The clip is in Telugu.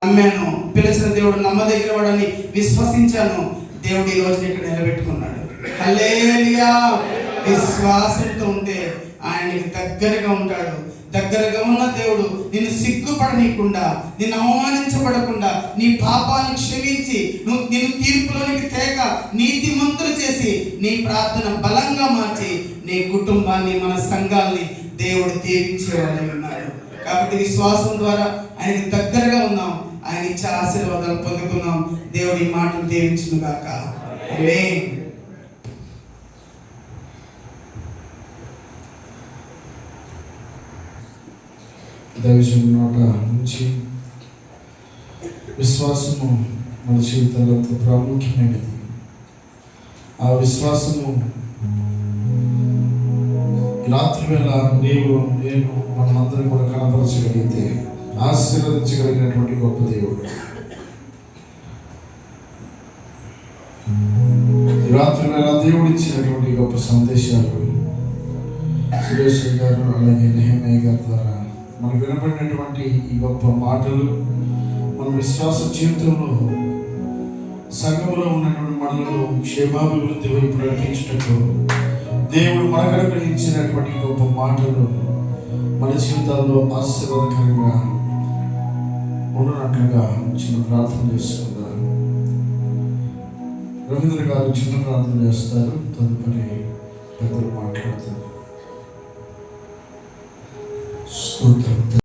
నమ్మాను, పిలిచిన దేవుడు నమ్మదగిన వాడని విశ్వసించాను. దేవుడు ఈ రోజున ఇక్కడ నిలబెట్టుకున్నాడు. హల్లెలూయా. విశ్వాసంతో ఉంటే ఆయనకి దగ్గరగా ఉంటాడు. దగ్గరగా ఉన్న దేవుడు నిన్ను సిగ్గుపడనీయకుండా, నిన్ను అవమానించబడకుండా, నీ పాపాన్ని క్షమించి నిన్ను తీర్పులోనికి తేక నీతిమంతులు చేసి నీ ప్రార్థన బలంగా మార్చి నీ కుటుంబాన్ని, మన సంఘాల్ని దేవుడు దీవించేవాడై ఉన్నాడు. కాబట్టి విశ్వాసం ద్వారా ఆయనకి దగ్గరగా ఉన్నాం. ఆయన ఇచ్చే ఆశీర్వాదాలు పొందుకున్నాం. దేవుడి మాటలు దీవించును గాక. ఆమేన్. దైవజనుడి నోట నుంచి విశ్వాసము మన జీవితంలో ఎంతో ప్రాముఖ్యమైనది. ఆ విశ్వాసము రాత్రి వేళ నేను మనందరం కూడా కనపరచగలిగితే ఆశీర్వదించగలిగినటువంటి గొప్ప దేవుడు. రాత్రి వేళ దేవుడు ఇచ్చినటువంటి గొప్ప సందేశాలు సురేష్ గారు అలాగే నెహమయ్య గారి ద్వారా మనకు వినపడినటువంటి ఈ గొప్ప మాటలు మన విశ్వాస జీవితంలో సంఘంలో ఉన్నటువంటి మనలో క్షేమాభివృద్ధి వైపు నడిపించటకు దేవుడు మనకు అనుగ్రహించినటువంటి గొప్ప మాటలు మన జీవితాల్లో ఆశీర్వాదకరంగా ఉన్నట్లుగా చిన్న ప్రార్థన చేసుకుందాం. రవీంద్ర గారు చిన్న ప్రార్థన చేస్తారు, తదుపరి పెద్దలు మాట్లాడతారు. స్తోత్రం.